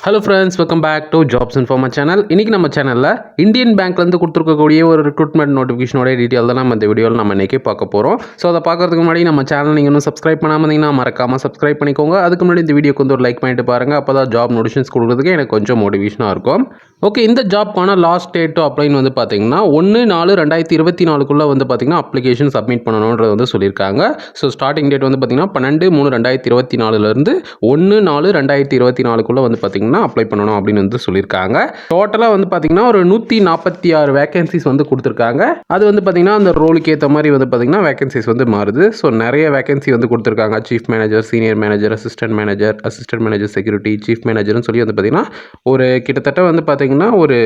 Hello friends, welcome back to jobs Informa channel. இன்றைக்கி நம்ம சேனலில் இந்தியன் பேங்க்லேருந்து கொடுத்துருக்கக்கூடிய ஒரு ரெக்ரூட்மெண்ட் நோட்டிஃபிகேஷனோட டீட்டெயில் தான் நம்ம இந்த வீடியோவில் நம்ம இன்றைக்கி பார்க்க போகிறோம். ஸோ அதை பார்க்கறதுக்கு முன்னாடி நம்ம சேனல் நீங்கள் இன்னும் சப்ஸ்கிரைப் பண்ணாமல் இருந்தீங்கன்னா மறக்காமல் சப்ஸ்கிரைப் பண்ணிக்கோங்க. அதுக்கு முன்னாடி இந்த வீடியோக்கு வந்து ஒரு லைக் பண்ணிட்டு பாருங்கள். அப்போ தான் ஜாப் நோட்டிஃபிகேஷன்ஸ் கொடுக்குறதுக்கு எனக்கு கொஞ்சம் மோட்டிவேஷனாக இருக்கும். ஓகே, இந்த ஜாப்க்கான லாஸ்ட் டேட் டு அப்ளைன்னு வந்து பார்த்தீங்கன்னா 1/4/2024 வந்து பார்த்தீங்கன்னா அப்ளிகேஷன் சப்மிட் பண்ணணுன்றது வந்து சொல்லியிருக்காங்க. ஸோ ஸ்டார்டிங் டேட் வந்து பார்த்தீங்கன்னா 12/3/2024 1/4/2024 வந்து பார்த்தீங்கன்னா அப்ளை பண்ணணும் அப்படின்னு வந்து சொல்லியிருக்காங்க. டோட்டலாக வந்து பார்த்தீங்கன்னா ஒரு 146 வேகன்சிஸ் வந்து கொடுத்துருக்காங்க. அது வந்து பார்த்தீங்கன்னா அந்த ரோலுக்கு ஏற்ற மாதிரி வந்து பார்த்தீங்கன்னா வேகன்சிஸ் வந்து மாறுது. ஸோ நிறைய வேகன்சி வந்து கொடுத்துருக்காங்க. Chief manager, senior manager, assistant manager security, chief மேனேஜர்னு சொல்லி வந்து பார்த்தீங்கன்னா ஒரு கிட்டத்தட்ட வந்து பார்த்தீங்கன்னா ஒரு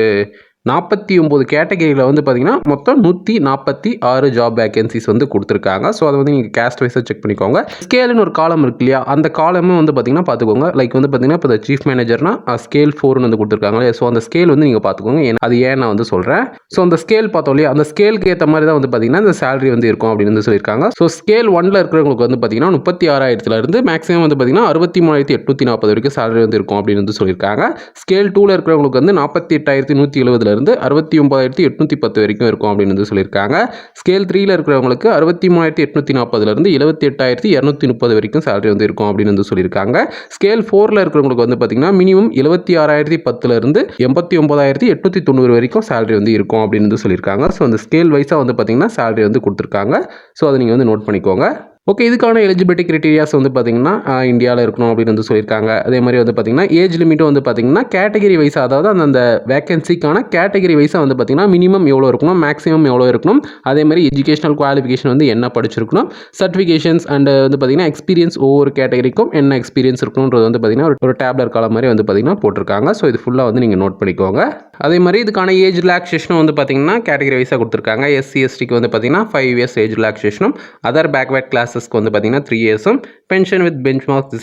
49 கேட்டகரியில் வந்து பார்த்தீங்கன்னா மொத்தம் 146 ஜாப் வேகன்சிஸ் வந்து கொடுத்துருக்காங்க. ஸோ அதை வந்து நீங்கள் கேஸ்ட் வைஸாக செக் பண்ணிக்கோங்க. ஸ்கேல்னு ஒரு காலம் இருக்கு இல்லையா, அந்த காலமும் வந்து பார்த்தீங்கன்னா பார்த்துக்கோங்க. லைக் வந்து பார்த்தீங்கன்னா இப்போ சீஃப் மேனேஜர்னா ஸ்கேல் 4 வந்து கொடுத்துருக்காங்க. ஸோ அந்த ஸ்கேல் வந்து நீங்கள் பார்த்துக்கோங்க. அது ஏன் நான் வந்து சொல்கிறேன். ஸோ அந்த ஸ்கேல் பார்த்தோம் இல்லையா, அந்த ஸ்கேலுக்கு ஏற்ற மாதிரி தான் வந்து பார்த்தீங்கன்னா இந்த சேலரி வந்து இருக்கும் அப்படின்னு வந்து சொல்லியிருக்காங்க. ஸோ ஸ்கேல் 1ல் இருக்கிறவங்களுக்கு வந்து பார்த்தீங்கன்னா 36,000 மேக்ஸிமம் வந்து பார்த்தீங்கன்னா 63,840 வரைக்கும் சேலரி வந்து இருக்கும் அப்படின்னு வந்து சொல்லியிருக்காங்க. ஸ்கேல் 2ல் இருக்கிறவங்களுக்கு வந்து 48,170 69,810 வரைக்கும் இருக்கும் அப்படின்னு வந்து சொல்லியிருக்காங்க. ஸ்கேல் 3ல் இருக்கிறவங்களுக்கு 63,840 78,230 வரைக்கும் சேலரி வந்து இருக்கும் அப்படின்னு வந்து சொல்லியிருக்காங்க. ஸ்கேல் 4ல் இருக்கிறவங்களுக்கு வந்து பார்த்தீங்கன்னா மினிமம் 76,010 89,890 வரைக்கும் சேலரி வந்து இருக்கும் அப்படின்னு வந்து சொல்லியிருக்காங்க. ஸோ அந்த ஸ்கேல் வைஸாக வந்து பார்த்தீங்கன்னா சேலரி வந்து கொடுத்துருக்காங்க. ஸோ அதை நீங்கள் வந்து நோட் பண்ணிக்கோங்க. ஓகே, இதுக்கான எலிஜிபிலிட்டி கிரைட்டீரியாஸ் வந்து பார்த்தீங்கன்னா இந்தியாவில் இருக்கணும் அப்படின்னு வந்து சொல்லியிருக்காங்க. அதே மாதிரி வந்து பார்த்தீங்கன்னா ஏஜ் லிமிட்டும் வந்து பார்த்தீங்கன்னா கேட்டகரி வைஸாக, அதாவது அந்த வேகன்சிக்கான கேட்டகரி வைஸாக வந்து பார்த்தீங்கன்னா மினிமம் எவ்வளோ இருக்கணும், மேக்ஸிமம் எவ்வளோ இருக்கணும், அதே மாதிரி எஜுகேஷனல் குவாலிஃபிகேஷன் வந்து என்ன படிச்சிருக்கணும், சர்டிஃபிகேஷன்ஸ் அண்ட் வந்து பார்த்தீங்கன்னா எக்ஸ்பீரியன்ஸ் ஒவ்வொரு கேட்டகரிக்கும் என்ன எக்ஸ்பீரியன்ஸ் இருக்கணுன்றது வந்து பார்த்தீங்கன்னா ஒரு டேப்லர் காலம் மாதிரி வந்து பார்த்தீங்கன்னா போட்டிருக்காங்க. ஸோ இது ஃபுல்லாக வந்து நீங்கள் நோட் பண்ணிக்கோங்க. அதே மாதிரி இதுக்கான ஏஜ் ரிலாக்ஸேஷனும் வந்து பார்த்தீங்கன்னா கேட்டகரி வைஸாக கொடுத்துருக்காங்க. எஸ்சி எஸ்டிக்கு வந்து பார்த்தீங்கன்னா 5 இயர்ஸ் ஏஜ் ரிலாக்ஸேஷனும், அதர் பேக்வேர்ட் கிளாஸஸ்க்கு வந்து பார்த்தீங்கன்னா 3 இயர்ஸும், person with benchmark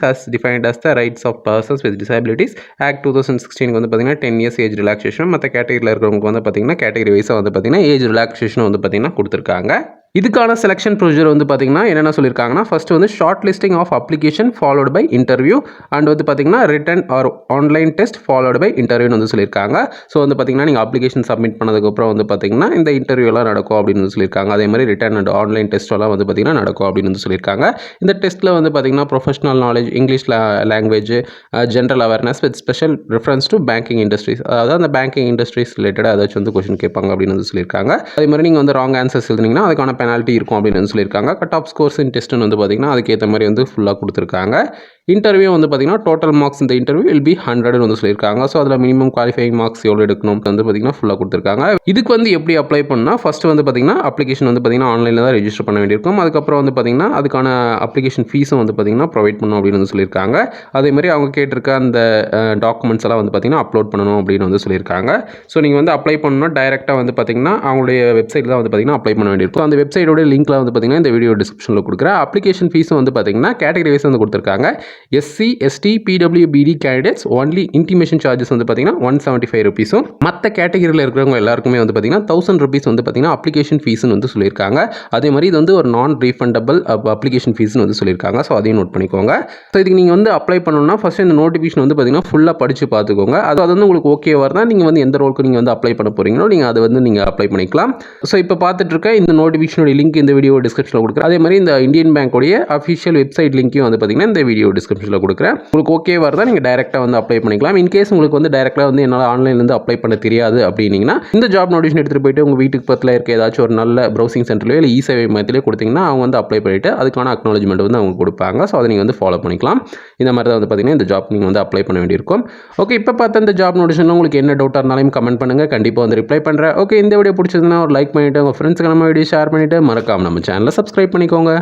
as defined as the rights of persons with disabilities Act 2016 வந்து பார்த்தீங்கன்னா 10 இயர்ஸ் ஏஜ் ரிலாக்ஸேஷன். மற்ற கேட்டகரியில் இருக்கிறவங்களுக்கு வந்து பார்த்தீங்கன்னா கேட்டகரி வைஸாக வந்து பார்த்தீங்கன்னா ஏஜ் ரிலாக்ஸேஷன் வந்து பார்த்தீங்கன்னா கொடுத்துருக்காங்க. இதுக்கான செலெக்ஷன் ப்ரொசீஜர் வந்து பார்த்தீங்கன்னா என்னென்ன சொல்லியிருக்காங்கன்னா, ஃபர்ஸ்ட் வந்து short listing of application followed by interview and வந்து பார்த்தீங்கன்னா written or online test followed by இன்டர்வியூன்னு வந்து சொல்லியிருக்காங்க. ஸோ வந்து பார்த்தீங்கன்னா நீங்கள் அப்ளிகேஷன் சப்மிட் பண்ணதுக்கப்புறம் வந்து பார்த்தீங்கன்னா இந்த இன்டர்வியூலாம் நடக்கும் அப்படின்னு வந்து சொல்லியிருக்காங்க. அதே மாதிரி ரிட்டன் அண்ட் ஆன்லைன் டெஸ்ட்டெல்லாம் வந்து பார்த்தீங்கன்னா நடக்கும் அப்படின்னு வந்து சொல்லியிருக்காங்க. இந்த டெஸ்ட்டில் வந்து பார்த்தீங்கன்னா professional knowledge, English language, general awareness with special reference to banking industries, அதாவது அந்த பேங்கிங் இண்டஸ்ட்ரீஸ் ரிலேட்டடாக ஏதாச்சும் வந்து கொஸ்டின் கேட்பாங்க அப்படின்னு வந்து சொல்லியிருக்காங்க. அதே மாதிரி நீங்கள் வந்து ராங் ஆன்சர்ஸ் எழுதினீங்கன்னா அதுக்கான பெனால்ட்டி இருக்கும் அப்படின்னு சொல்லியிருக்காங்க. கட் ஆஃப் ஸ்கோர்ஸ் இன் டெஸ்ட்னு வந்து பார்த்தீங்கன்னா அதுக்கேற்ற மாதிரி வந்து ஃபுல்லாக கொடுத்துருக்காங்க. இன்டர்வியூ வந்து பார்த்தீங்கன்னா டோட்டல் மார்க்ஸ் இந்த இன்டர்வியூ வில் பி 100 வந்து சொல்லியிருக்காங்க. ஸோ அதில் மினிமம் குவாலிஃபைங் மார்க்ஸ் எவ்வளோ எடுக்கணும் வந்து பார்த்தீங்கன்னா ஃபுல்லாக கொடுத்துருக்காங்க. இதுக்கு வந்து எப்படி அப்ளை பண்ணால் ஃபர்ஸ்ட் வந்து பார்த்தீங்கன்னா அப்ளிகேஷன் வந்து பார்த்தீங்கன்னா ஆன்லைனில் தான் ரெஜிஸ்டர் பண்ண வேண்டியிருக்கும். அதுக்கப்புறம் வந்து பார்த்தீங்கன்னா அதுக்கான அப்ளிகேஷன் ஃபீஸும் வந்து பார்த்தீங்கன்னா ப்ரொவைட் பண்ணணும் அப்படின்னு வந்து சொல்லியிருக்காங்க. அதே மாதிரி அவங்க கேட்டிருக்க அந்த டாக்குமெண்ட்ஸ் எல்லாம் வந்து பார்த்தீங்கன்னா அப்லோட் பண்ணணும் அப்படின்னு வந்து சொல்லியிருக்காங்க. ஸோ நீங்கள் வந்து அப்ளை பண்ணணும் டைரெக்டாக வந்து பார்த்தீங்கன்னா அவங்களுடைய வெப்சைட்டில் தான் வந்து பார்த்தீங்கன்னா அப்ளை பண்ண வேண்டியிருக்கும். அந்த வெப்சைட்டோட லிங்க்ல வந்து பார்த்தீங்கன்னா இந்த வீடியோ டிஸ்கிரிப்ஷனில் கொடுக்குறேன். அப்ளிகேஷன் ஃபீஸும் வந்து பார்த்தீங்கன்னா கேட்டகரி வைஸ் வந்து கொடுத்துருக்காங்க. எஸ்சி எஸ்டி பிடபிள்யூபிடி கேண்டிடேட்ஸ் ஒன்லி இன்டிமேஷன் சார்ஜஸ் வந்து பார்த்தீங்கன்னா 175 ருபீஸும், மற்ற கேட்டகரியில் இருக்கிறவங்க எல்லாருக்குமே வந்து பார்த்தீங்கன்னா 1000 ருபீஸ் வந்து பார்த்தீங்கன்னா அப்ளிகேஷன் ஃபீஸ்னு வந்து சொல்லியிருக்காங்க. அதே மாதிரி இது வந்து ஒரு நான் ரீஃபண்டபிள் அப்ளிகேஷன் ஃபீஸ்னு வந்து சொல்லியிருக்காங்க. ஸோ அதையும் நோட் பண்ணிக்கோங்க. ஸோ இதுக்கு நீங்கள் வந்து அப்ளை பண்ணணும்னா ஃபர்ஸ்ட் இந்த நோட்டிஃபிகேஷன் வந்து பார்த்தீங்கன்னா ஃபுல்லாக படித்து பார்த்துக்கோங்க. அது வந்து உங்களுக்கு ஓகேவாக இருந்தால் நீங்கள் வந்து எந்த ரோலுக்கு நீங்கள் வந்து அப்ளை பண்ண போகிறீங்களோ நீங்கள் அதை வந்து நீங்கள் அப்ளை பண்ணிக்கலாம். ஸோ இப்போ பார்த்துட்டு இருக்க இந்த நோட்டிஃபிகேஷனோட லிங்க் இந்த வீடியோ டிஸ்கிரிப்ஷனில் கொடுக்குறேன். அதே மாதிரி இந்த இந்தியன் பேங்கோடைய அஃபிஷியல் வெப்சைட் லிங்க்கையும் வந்து பார்த்தீங்கன்னா இந்த வீடியோ டிஸ்கிரிப்ஷனில் கொடுக்குறேன். உங்களுக்கு ஓகேவாக இருந்தால் நீங்கள் டைரெக்டாக வந்து அப்ளை பண்ணிக்கலாம். இன்கேஸ் உங்களுக்கு வந்து டைரெக்டாக வந்து என்னால் ஆன்லைன்லேருந்து அப்ளை பண்ண தெரியாது அப்படின்னீங்கன்னா இந்த ஜாப் நோட்டிஃபிகேஷன் எடுத்துகிட்டு போயிட்டு உங்கள் வீட்டுக்கு பக்கத்தில் இருக்க ஏதாச்சும் ஒரு நல்ல ப்ரௌசிங் சென்டர்லையோ இல்லை இ-சேவை மையத்திலே கொடுத்தீங்கன்னா அவங்க வந்து அப்ளை பண்ணிவிட்டு அதுக்கான அக்னாலஜ்மெண்ட் வந்து அவங்க கொடுப்பாங்க. ஸோ அதை நீங்கள் வந்து ஃபாலோ பண்ணிக்கலாம். இந்த மாதிரி தான் வந்து பார்த்தீங்கன்னா இந்த ஜாப் நீங்கள் வந்து அப்ளை பண்ண வேண்டியிருக்கும். ஓகே, இப்போ பார்த்த இந்த ஜாப் நோட்டிஃபிகேஷன் உங்களுக்கு என்ன டவுட்டாக இருந்தாலும் கமெண்ட் பண்ணுங்கள். கண்டிப்பாக வந்து ரிப்ளை பண்ணுறேன். ஓகே, இந்த வீடியோ பிடிச்சதுன்னா ஒரு லைக் பண்ணிவிட்டு உங்கள் ஃப்ரெண்ட்ஸ்க்கு நம்ம வீடியோ ஷேர் பண்ணிவிட்டு மறக்காம நம்ம சேனலை சப்ஸ்கிரைப் பண்ணிக்கோங்க.